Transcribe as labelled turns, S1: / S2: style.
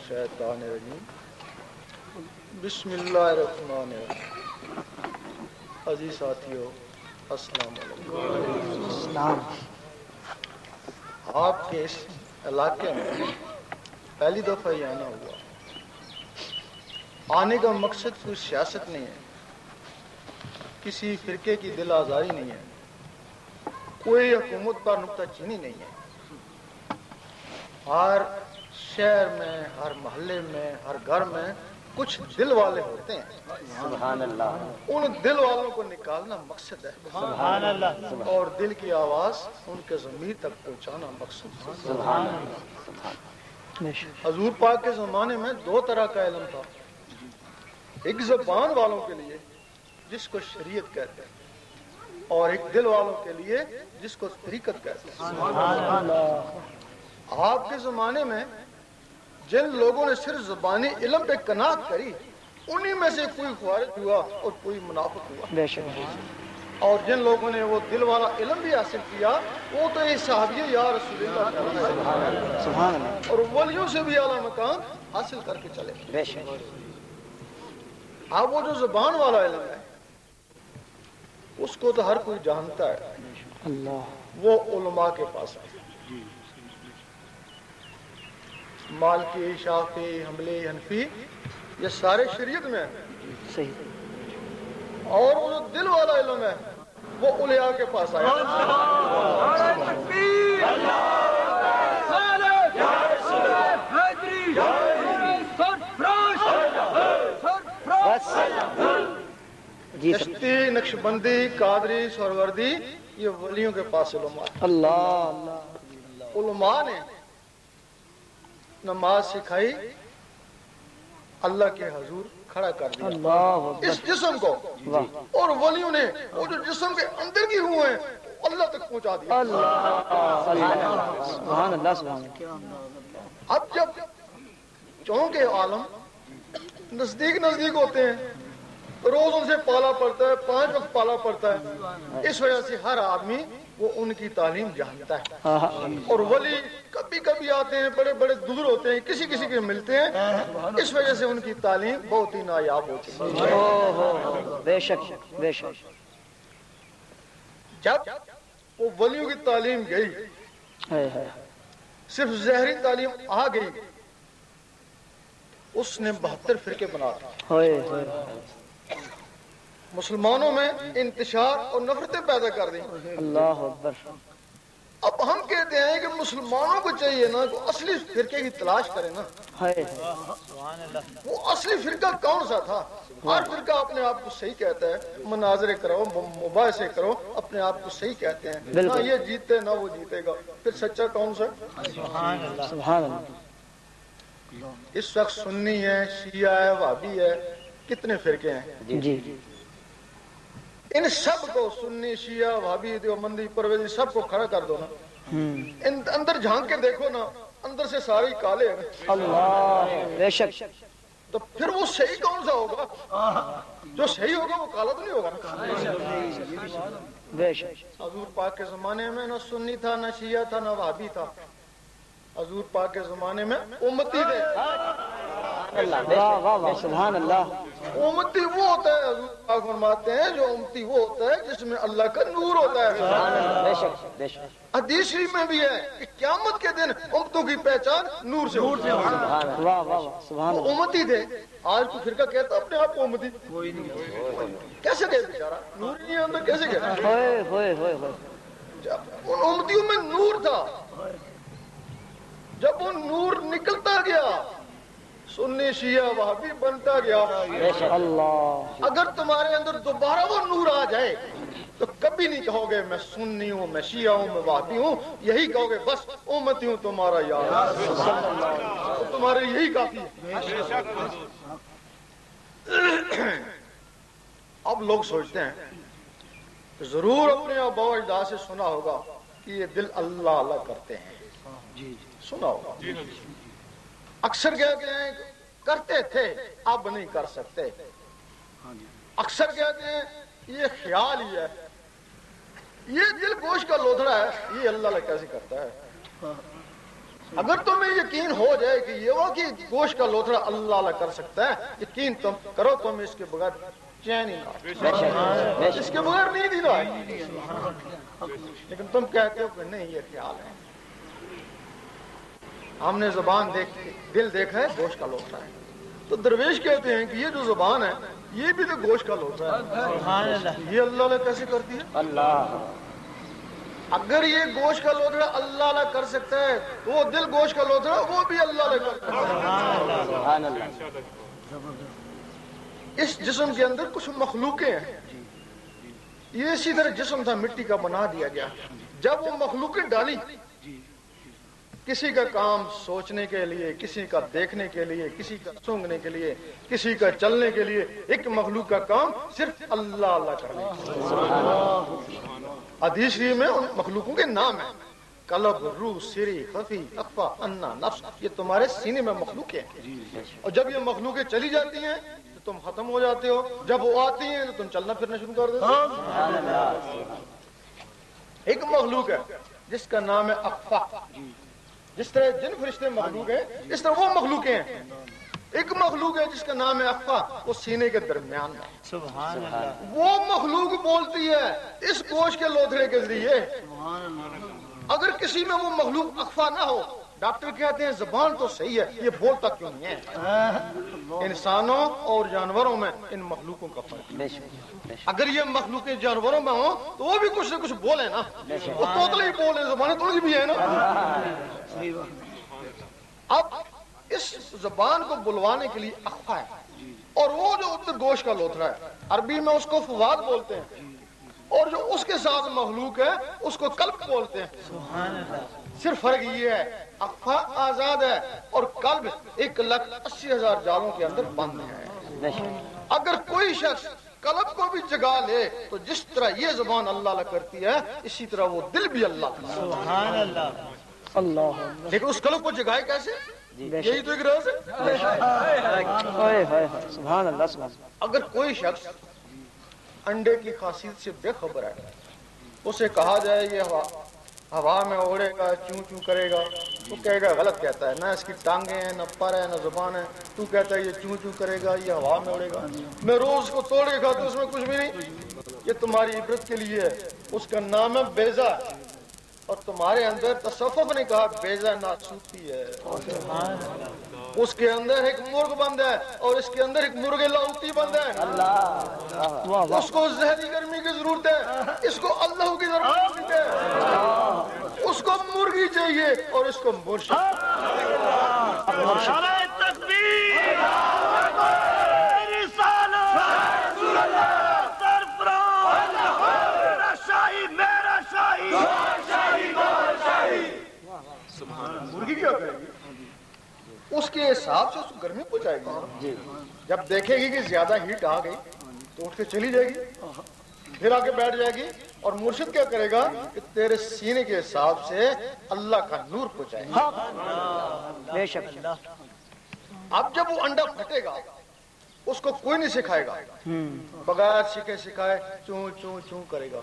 S1: الشیطان الرجیم بسم اللہ الرحمن الرحیم. عزیز ساتھیو السلام علیکم. آپ کے اس علاقے میں پہلی دفعہ یہ آنا ہوا. آنے کا مقصد کوئی سیاست نہیں ہے، کسی فرقے کی دل آزاری نہیں ہے، کوئی حکومت پر نکتہ چینی نہیں ہے. ہر شہر میں، ہر محلے میں، ہر گھر میں کچھ دل والے ہوتے ہیں.
S2: سبحان اللہ.
S1: ان دل والوں کو نکالنا مقصد ہے.
S2: سبحان اللہ.
S1: اور دل کی آواز ان کے ضمیر تک پہنچانا مقصد ہے.
S2: سبحان اللہ.
S1: حضور پاک کے زمانے میں دو طرح کا علم تھا. ایک زبان والوں کے لیے جس کو شریعت کہتے ہیں، اور ایک دل والوں کے لیے جس کو طریقت کہتے ہیں.
S2: سبحان اللہ.
S1: آپ کے زمانے میں جن لوگوں نے صرف زبانی علم پہ قناعت کری، انہی میں سے کوئی خارج ہوا اور کوئی منافق ہوا.
S2: بے شک.
S1: اور جن لوگوں نے وہ دل والا علم بھی حاصل کیا، وہ تو یہ صحابی یا رسول اللہ
S2: سبحان اللہ.
S1: اور ولیوں سے بھی اعلیٰ مقام حاصل کر کے چلے.
S2: بے شک.
S1: اب وہ جو زبان والا علم ہے اس کو تو ہر کوئی جانتا ہے.
S2: اللہ.
S1: وہ علماء کے پاس ہے. مالکی، شافعی، حنبلی، حنفی، یہ سارے شریعت میں ہیں.
S2: صحیح.
S1: اور وہ جو دل والا علم ہے وہ اولیاء کے پاس آیا. چشتی، نقشبندی، قادری، سہروردی، یہ ولیوں کے پاس علماء.
S2: اللہ.
S1: علماء نے نماز سکھائی، اللہ کے حضور کھڑا کر دیا
S2: اللہ.
S1: اس جسم کو، اور ولیوں نے وہ جو جسم کے اندر کی روح ہیں اللہ تک پہنچا دیا.
S2: سبحان اللہ. سبحان اللہ.
S1: اب جب چونکہ عالم نزدیک ہوتے ہیں، روز ان سے پالا پڑتا ہے، 5 وقت پالا پڑتا ہے، اس وجہ سے ہر آدمی وہ ان کی تعلیم جانتا ہے. اور ولی کبھی کبھی آتے ہیں، بڑے بڑے دور ہوتے ہیں، کسی کے ملتے ہیں، اس وجہ سے ان کی تعلیم بہت ہی نایاب ہوتی ہے.
S2: بے شک. بے شک.
S1: جب وہ ولیوں کی تعلیم گئی، صرف ظاہری تعلیم آ گئی، اس نے 72 فرقے بنا دیے. مسلمانوں میں انتشار اور نفرتیں پیدا کر دیں.
S2: اللہ اکبر.
S1: اب ہم کہتے ہیں کہ مسلمانوں کو چاہیے نا کہ اصلی فرقے کی تلاش کریں نا. وہ اصلی فرقہ کون سا تھا؟ ہر فرقہ اپنے آپ کو صحیح کہتا ہے، مناظرے کرو، مباحثے کرو، اپنے آپ کو صحیح کہتے ہیں. نہ یہ جیتے نہ وہ جیتے گا. پھر سچا کون سا؟
S2: سبحان اللہ.
S1: اس وقت سنی ہے، شیعہ ہے، وہابی ہے، کتنے فرقے ہیں.
S2: جی.
S1: ان سب کو سنی، شیعہ، وہابی، دیوبندی، پرویزی سب کو کھڑا کر دو نا. ان اندر جھانک کے دیکھو نا، اندر سے سارے کالے ہیں.
S2: اللہ. بے شک.
S1: تو پھر وہ صحیح کون سا ہوگا؟ جو صحیح ہوگا وہ کالا تو نہیں ہوگا.
S2: بے شک.
S1: حضور پاک کے زمانے میں نہ سنی تھا، نہ شیعہ تھا، نہ وہابی تھا. حضور پاک کے زمانے میں امتی تھے.
S2: واہ واہ واہ. سبحان اللہ.
S1: امتی وہ ہوتا ہے، حضور پاک فرماتے ہیں، جو امتی وہ ہوتا ہے جس میں اللہ کا نور ہوتا ہے.
S2: بے شک. بے شک.
S1: حدیث شریف میں بھی ہے کہ قیامت کے دن امتوں کی پہچان نور سے ہوگی.
S2: واہ واہ واہ. سبحان اللہ.
S1: امتی تھے. آج کو فرقہ کہتا اپنے آپ کو امتی. کیسے کہے بیچارہ؟ نور نہیں ہے اندر، کیسے کہتا؟
S2: ہوئے ہوئے ہوئے ہوئے.
S1: جب ان امتیوں میں نور تھا، جب وہ نور نکلتا گیا، سنی شیعہ وہابی بنتا گیا.
S2: اللہ.
S1: اگر تمہارے اندر دوبارہ وہ نور آ جائے تو کبھی نہیں کہو گے میں سنی ہوں، میں شیعہ ہوں، میں وہابی ہوں. یہی کہو گے بس امتی ہوں تمہارا یار. تو تمہارے یہی کافی ہے. اب لوگ سوچتے ہیں کہ ضرور اپنے آباء و اجداد سے سنا ہوگا کہ یہ دل اللہ اللہ کرتے ہیں. سنا ہوگا. اکثر کہتے ہیں کرتے تھے اب نہیں کر سکتے. اکثر کہتے ہیں یہ خیال ہی ہے، یہ دل گوش کا لودھڑا ہے، یہ اللہ کیسے کرتا ہے. اگر تمہیں یقین ہو جائے کہ یہ وہ کہ گوشت کا لوتھڑا اللہ اللہ کر سکتا ہے، یقین تم کرو، تم اس کے بغیر چین ہی نہ، اس کے بغیر نہیں دی رہا ہے، لیکن تم کہتے ہو کہ نہیں یہ خیال ہے، ہم نے زبان دل دیکھا ہے، گوشت کا لوتھڑا ہے۔ تو درویش کہتے ہیں کہ یہ جو زبان ہے یہ بھی تو گوشت کا لوتھڑا ہے، یہ اللہ اللہ کیسے کرتی ہے؟
S2: اللہ
S1: اگر یہ گوشت کا لوتھڑا اللہ اللہ کر سکتا ہے تو وہ دل گوشت کا لوتھڑا وہ بھی اللہ اللہ کرتا ہے۔
S2: سبحان اللہ۔
S1: اس جسم کے اندر کچھ مخلوقیں ہیں، یہ اسی طرح جسم تھا مٹی کا بنا دیا گیا، جب وہ مخلوقیں ڈالی، کسی کا کام سوچنے کے لیے، کسی کا دیکھنے کے لیے، کسی کا سونگنے کے لیے، کسی کا چلنے کے لیے، ایک مخلوق کا کام صرف اللہ اللہ کرنے کے لیے۔ حدیث شریف میں ان مخلوقوں کے نام ہیں، قلب، روح، سری، خفی، اخفا، انا، نفس، یہ تمہارے سینے میں مخلوقیں ہیں، اور جب یہ مخلوقیں چلی جاتی ہیں تو تم ختم ہو جاتے ہو، جب وہ آتی ہیں تو تم چلنا پھرنا شروع کر دیتے ہو۔ ایک مخلوق ہے جس کا نام ہے اخفا، جس طرح جن فرشتے مخلوق ہیں اس طرح وہ مخلوقیں ہیں۔ ایک مخلوق ہے جس کا نام ہے اخفا، وہ سینے کے درمیان میں،
S2: سبحان اللہ۔
S1: وہ مخلوق بولتی ہے اس گوشت کے لوتھڑے کے ذریعے۔ اگر کسی میں وہ مخلوق اخفا نہ ہو، ڈاکٹر کہتے ہیں زبان تو صحیح ہے، یہ بولتا کیوں نہیں ہے؟ انسانوں اور جانوروں میں ان مخلوقوں کا فرق ہے۔ اگر یہ مخلوقیں جانوروں میں ہوں تو وہ بھی کچھ نہ کچھ بولے نا، وہ طوطلے ہی بولے، زبانیں تو ان کی بھی ہے نا۔ اب اس زبان کو بلوانے کے لیے اخفا ہے، اور وہ جو ادھر گوشت کا لوتھڑا ہے، عربی میں اس کو فواد بولتے ہیں، اور جو اس کے ساتھ مخلوق ہے اس کو قلب بولتے ہیں۔ صرف فرق یہ ہے اخفا آزاد ہے اور قلب 1,80,000 جالوں کے اندر بند ہے۔ اگر کوئی شخص قلب کو بھی جگا لے تو جس طرح یہ زبان اللہ اللہ کرتی ہے اسی طرح وہ دل بھی اللہ کرتا ہے۔
S2: سبحان اللہ۔ اللہ
S1: لیکن اس قلب کو جگائے کیسے؟ یہی تو ایک راز ہے۔
S2: سبحان اللہ۔ سبحان اللہ۔
S1: اگر کوئی شخص انڈے کی خاصیت سے بے خبر ہے، اسے کہا جائے یہ ہوا میں اڑے گا، چوں چوں کرے گا، تو کہے گا غلط کہتا ہے، نہ اس کی ٹانگیں ہیں، نہ پر ہے، نہ زبان ہے، تو کہتا ہے یہ چوں چوں کرے گا، یہ ہوا میں اڑے گا، میں روز کو توڑ کے کھاتا ہوں اس میں کچھ بھی نہیں۔ یہ تمہاری عبرت کے لیے ہے، اس کا نام ہے بیضا، اور تمہارے اندر تصوف نے کہا بیضا ناسوتی ہے، اس کے اندر ایک مرغ بند ہے اور اس کے اندر ایک مرغ لاہوتی بند ہے، اس کو زہری گرمی کی ضرورت ہے، اس کو اللہ کی ضرورت ہے، اس کو مرغی چاہیے اور اس کو مرشد۔ مرغی کیا کرے گی؟ اس کے حساب سے اس کو گرمی پہنچائے گی، جب دیکھے گی کہ زیادہ ہیٹ آ گئی تو اٹھ کے چلی جائے گی، پھر آ کے بیٹھ جائے گی، اور مرشد کیا کرے گا کہ تیرے سینے کے حساب سے اللہ کا نور پہنچائے گا۔
S2: بے شک۔
S1: اب جب وہ انڈا پھٹے گا اس کو کوئی نہیں سکھائے گا، بغیر سکھائے چوں چوں چوں کرے گا۔